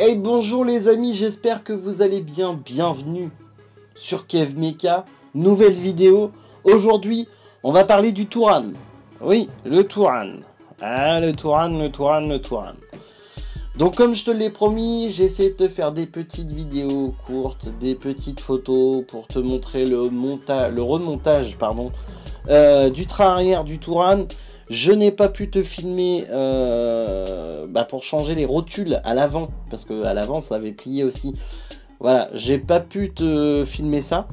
Hey, bonjour les amis, j'espère que vous allez bien. Bienvenue sur Kev Mecha, nouvelle vidéo. Aujourd'hui, on va parler du Touran. Oui, le Touran. Ah, le Touran. Donc comme je te l'ai promis, j'ai essayé de te faire des petites vidéos courtes, des petites photos pour te montrer le remontage du train arrière du Touran. Je n'ai pas pu te filmer pour changer les rotules à l'avant, parce que à l'avant ça avait plié aussi. Voilà, j'ai pas pu te filmer ça,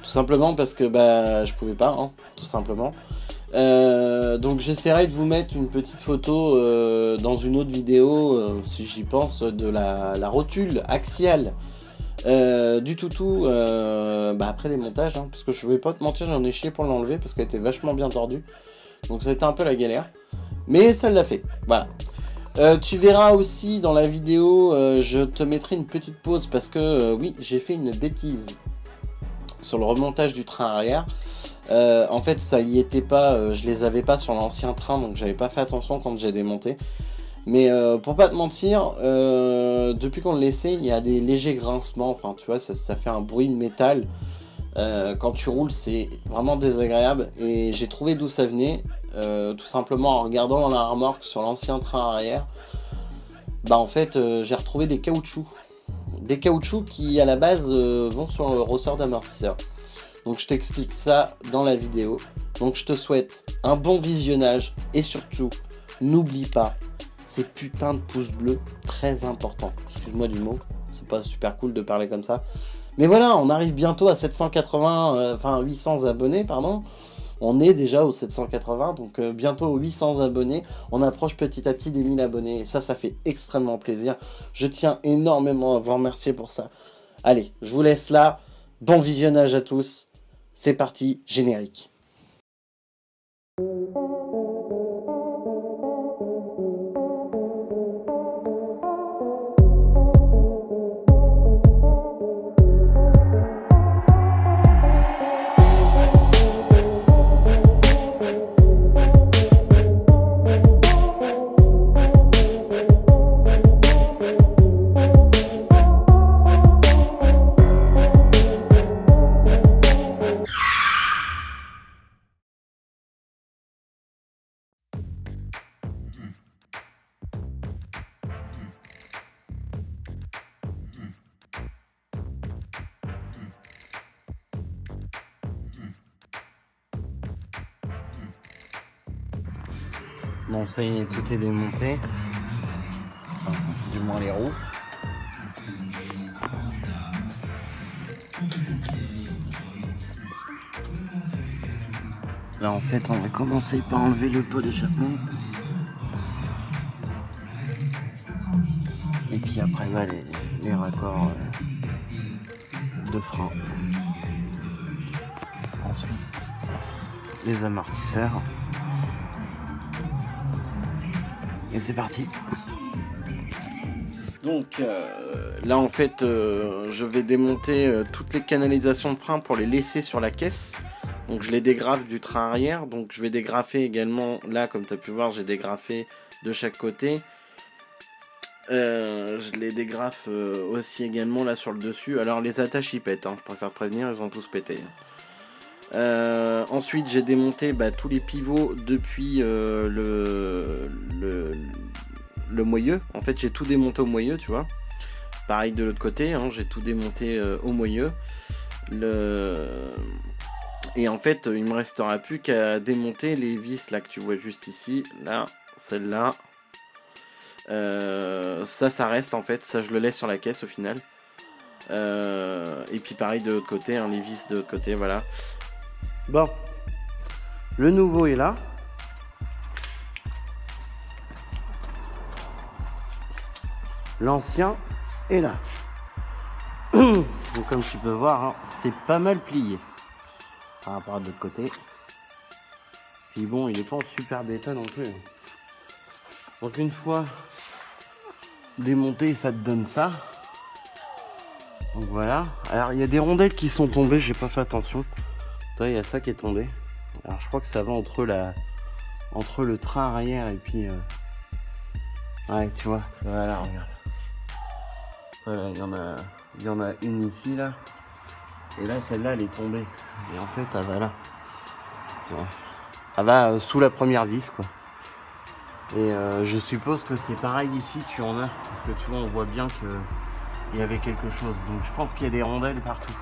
tout simplement parce que je pouvais pas, hein, tout simplement. Donc j'essaierai de vous mettre une petite photo dans une autre vidéo, si j'y pense, de la rotule axiale du toutou après des montages, hein, parce que je vais pas te mentir, j'en ai chié pour l'enlever parce qu'elle était vachement bien tordue. Donc ça a été un peu la galère, mais ça l'a fait, voilà. Tu verras aussi dans la vidéo, je te mettrai une petite pause parce que oui, j'ai fait une bêtise sur le remontage du train arrière. En fait ça y était pas, je les avais pas sur l'ancien train, donc j'avais pas fait attention quand j'ai démonté. Mais pour pas te mentir, depuis qu'on le laissait, il y a des légers grincements, enfin tu vois, ça fait un bruit de métal. Quand tu roules, c'est vraiment désagréable, et j'ai trouvé d'où ça venait, tout simplement en regardant dans la remorque sur l'ancien train arrière. En fait, j'ai retrouvé des caoutchoucs qui à la base vont sur le ressort d'amortisseur. Donc je t'explique ça dans la vidéo. Donc je te souhaite un bon visionnage, et surtout n'oublie pas ces putains de pouces bleus, très important. Excuse-moi du mot, c'est pas super cool de parler comme ça. Mais voilà, on arrive bientôt à 800 abonnés, pardon. On est déjà aux 780, donc bientôt aux 800 abonnés. On approche petit à petit des 1000 abonnés. Et ça fait extrêmement plaisir. Je tiens énormément à vous remercier pour ça. Allez, je vous laisse là. Bon visionnage à tous. C'est parti, générique. Bon, ça y est, tout est démonté. Enfin, du moins les roues. Là, en fait, on va commencer par enlever le pot d'échappement. Et puis après, les raccords de frein. Ensuite, les amortisseurs. Et c'est parti. Donc là en fait je vais démonter toutes les canalisations de frein pour les laisser sur la caisse. Donc je les dégrafe du train arrière. Donc je vais dégrafer également, là comme tu as pu voir, j'ai dégrafé de chaque côté. Je les dégrafe aussi également là sur le dessus. Alors les attaches ils pètent, hein, je préfère prévenir, ils ont tous pété. Ensuite j'ai démonté tous les pivots depuis le moyeu. En fait j'ai tout démonté au moyeu, tu vois. Pareil de l'autre côté, hein, j'ai tout démonté au moyeu. Et en fait il me restera plus qu'à démonter les vis là que tu vois juste ici, là, celle-là. Ça reste en fait, ça je le laisse sur la caisse au final. Et puis pareil de l'autre côté, hein, les vis de l'autre côté, voilà. Bon, le nouveau est là. L'ancien est là. Donc comme tu peux voir, hein, c'est pas mal plié par rapport à l'autre côté. Puis bon, il est pas en super bêta non plus. Donc une fois démonté, ça te donne ça. Donc voilà. Alors il y a des rondelles qui sont tombées, j'ai pas fait attention. Il y a ça qui est tombé. Alors je crois que ça va entre le train arrière et puis ouais, tu vois, ça va là, regarde. Voilà, il y en a une ici là. Et là, celle-là, elle est tombée. Et en fait, elle va là. Elle va sous la première vis, quoi. Et je suppose que c'est pareil ici, tu en as. Parce que tu vois, on voit bien qu'il y avait quelque chose. Donc je pense qu'il y a des rondelles partout.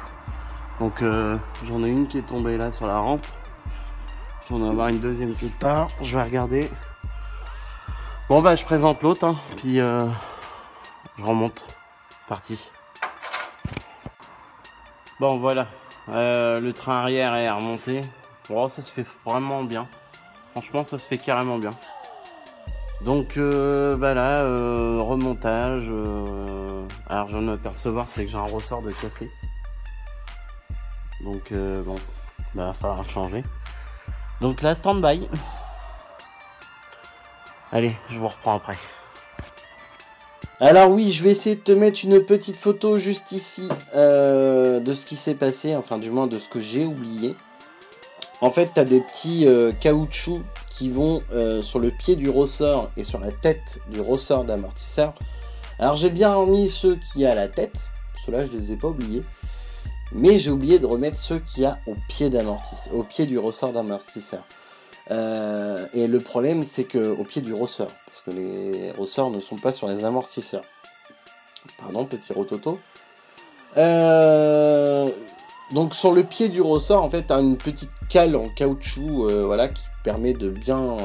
Donc j'en ai une qui est tombée là sur la rampe. Je vais en avoir une deuxième quelque part. Je vais regarder. Bon bah je présente l'autre, hein, puis je remonte. Parti. Bon voilà. Le train arrière est remonté. Bon, ça se fait vraiment bien. Franchement, ça se fait carrément bien. Donc bah là, remontage. Alors je viens de m'apercevoir, c'est que j'ai un ressort de cassé. Donc bon, bah va falloir changer. Donc là, stand-by. Allez, je vous reprends après. Alors oui, je vais essayer de te mettre une petite photo juste ici de ce qui s'est passé, enfin du moins de ce que j'ai oublié. En fait, tu as des petits caoutchoucs qui vont sur le pied du ressort et sur la tête du ressort d'amortisseur. Alors j'ai bien remis ceux qui a la tête, ceux-là je les ai pas oubliés. Mais j'ai oublié de remettre ceux qu'il y a au pied d'amortisseur, au pied du ressort d'amortisseur. Et le problème, c'est que au pied du ressort, parce que les ressorts ne sont pas sur les amortisseurs. Pardon, petit rototo. Donc sur le pied du ressort, en fait, tu as une petite cale en caoutchouc, voilà, qui permet de bien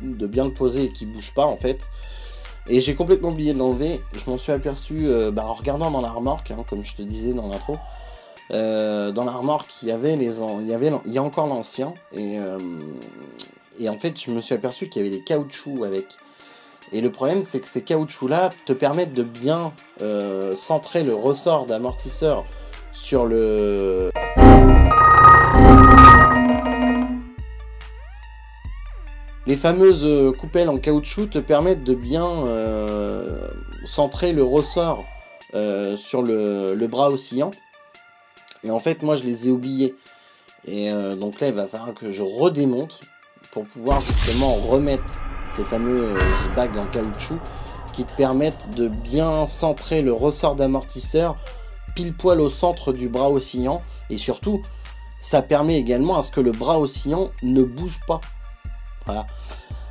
le poser et qui bouge pas, en fait. Et j'ai complètement oublié de l'enlever. Je m'en suis aperçu en regardant dans la remorque, hein, comme je te disais dans l'intro. Dans la remorque, il y a encore l'ancien. Et en fait, je me suis aperçu qu'il y avait des caoutchoucs avec. Et le problème, c'est que ces caoutchoucs-là te permettent de bien centrer le ressort d'amortisseur sur le... Les fameuses coupelles en caoutchouc te permettent de bien centrer le ressort sur le bras oscillant. Et en fait, moi, je les ai oubliés. Et donc là, il va falloir que je redémonte pour pouvoir justement remettre ces fameuses bagues en caoutchouc qui te permettent de bien centrer le ressort d'amortisseur pile poil au centre du bras oscillant. Et surtout, ça permet également à ce que le bras oscillant ne bouge pas. Voilà.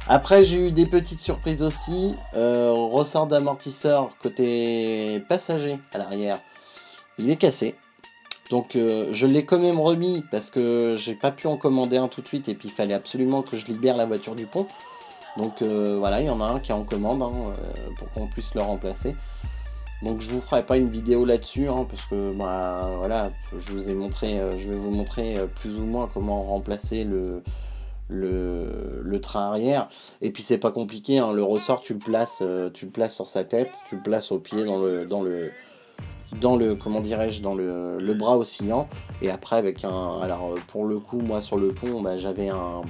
Après, j'ai eu des petites surprises aussi. Ressort d'amortisseur côté passager à l'arrière, il est cassé. Donc je l'ai quand même remis parce que j'ai pas pu en commander un tout de suite et puis il fallait absolument que je libère la voiture du pont. Donc voilà, il y en a un qui est en commande hein, pour qu'on puisse le remplacer. Donc je vous ferai pas une vidéo là-dessus hein, parce que bah, voilà, je vous ai montré, je vais vous montrer plus ou moins comment remplacer le train arrière. Et puis c'est pas compliqué, hein, le ressort tu le places sur sa tête, tu le places au pied dans le comment dirais-je, dans le bras oscillant. Et après avec alors pour le coup moi sur le pont bah, j'avais un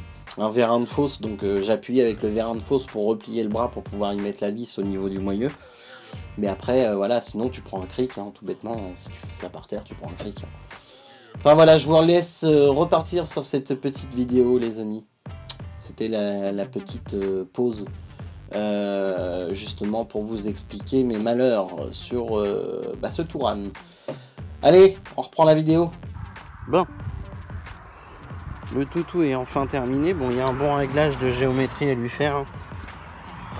vérin de fosse, donc j'appuyais avec le vérin de fosse pour replier le bras pour pouvoir y mettre la vis au niveau du moyeu. Mais après voilà, sinon tu prends un cric hein, tout bêtement, si tu fais ça par terre tu prends un cric. Enfin voilà, je vous laisse repartir sur cette petite vidéo les amis. C'était la petite pause justement pour vous expliquer mes malheurs sur ce Touran. Allez, on reprend la vidéo. Bon, le toutou est enfin terminé. Bon, il y a un bon réglage de géométrie à lui faire. Hein.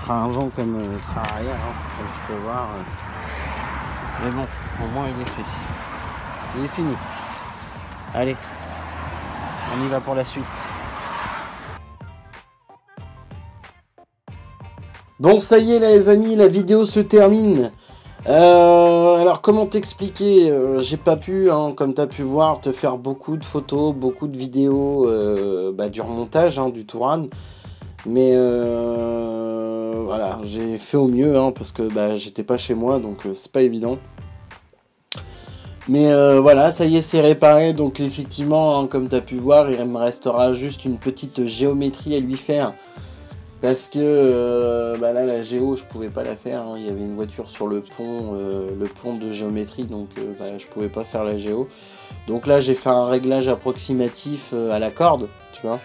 Train avant comme train arrière, hein, comme tu peux voir. Mais bon, au moins il est fait. Il est fini. Allez, on y va pour la suite. Bon, ça y est les amis, la vidéo se termine. Alors comment t'expliquer, j'ai pas pu, hein, comme t'as pu voir, te faire beaucoup de photos, beaucoup de vidéos du remontage hein, du Touran. Mais voilà, j'ai fait au mieux hein, parce que j'étais pas chez moi, donc c'est pas évident. Mais voilà, ça y est, c'est réparé. Donc effectivement, hein, comme tu as pu voir, il me restera juste une petite géométrie à lui faire. Parce que là, la géo, je pouvais pas la faire. Hein. Il y avait une voiture sur le pont de géométrie, donc je pouvais pas faire la géo. Donc là, j'ai fait un réglage approximatif à la corde, tu vois.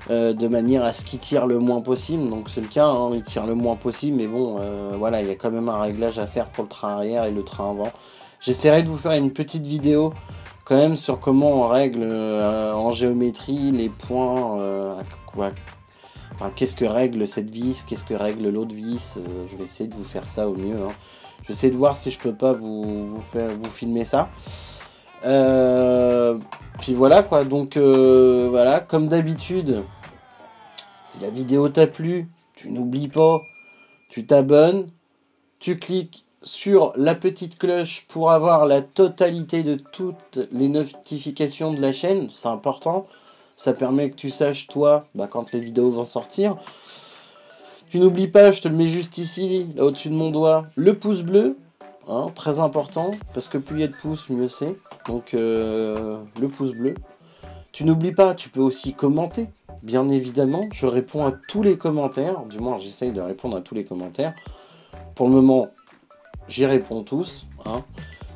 de manière à ce qu'il tire le moins possible. Donc c'est le cas, hein, il tire le moins possible, mais bon, voilà, il y a quand même un réglage à faire pour le train arrière et le train avant. J'essaierai de vous faire une petite vidéo quand même sur comment on règle en géométrie les points, enfin, qu'est-ce que règle cette vis, qu'est-ce que règle l'autre vis. Je vais essayer de vous faire ça au mieux, hein. Je vais essayer de voir si je peux pas vous filmer ça. Puis voilà quoi, donc voilà, comme d'habitude, si la vidéo t'a plu, tu n'oublies pas, tu t'abonnes, tu cliques sur la petite cloche pour avoir la totalité de toutes les notifications de la chaîne, c'est important, ça permet que tu saches toi, quand les vidéos vont sortir. Tu n'oublies pas, je te le mets juste ici, là au-dessus de mon doigt, le pouce bleu, hein, très important, parce que plus il y a de pouces, mieux c'est. Donc le pouce bleu. Tu n'oublies pas, tu peux aussi commenter, bien évidemment. Je réponds à tous les commentaires, du moins j'essaye de répondre à tous les commentaires. Pour le moment, j'y réponds tous, hein.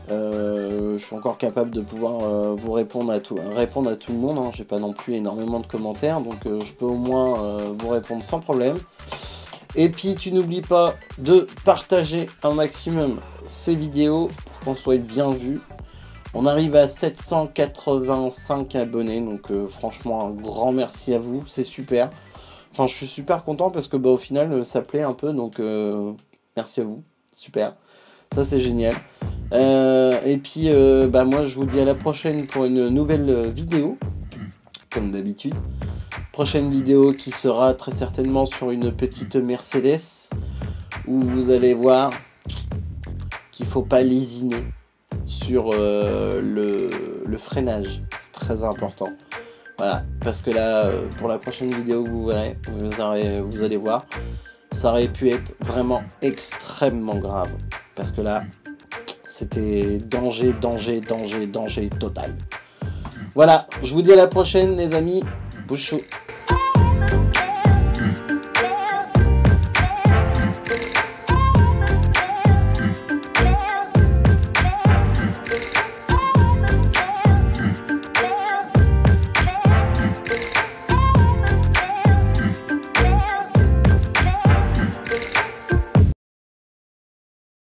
Je suis encore capable de pouvoir vous répondre à tout le monde, hein. J'ai pas non plus énormément de commentaires, donc je peux au moins vous répondre sans problème. Et puis tu n'oublies pas de partager un maximum ces vidéos pour qu'on soit bien vu. On arrive à 785 abonnés, donc franchement un grand merci à vous, c'est super. Enfin je suis super content parce que au final ça plaît un peu, donc merci à vous, super. Ça c'est génial. Et puis moi je vous dis à la prochaine pour une nouvelle vidéo, comme d'habitude. Prochaine vidéo qui sera très certainement sur une petite Mercedes, où vous allez voir qu'il faut pas lésiner sur le freinage, c'est très important. Voilà, parce que là, pour la prochaine vidéo que vous verrez, vous allez voir, ça aurait pu être vraiment extrêmement grave. Parce que là, c'était danger total. Voilà, je vous dis à la prochaine les amis. Bouchou.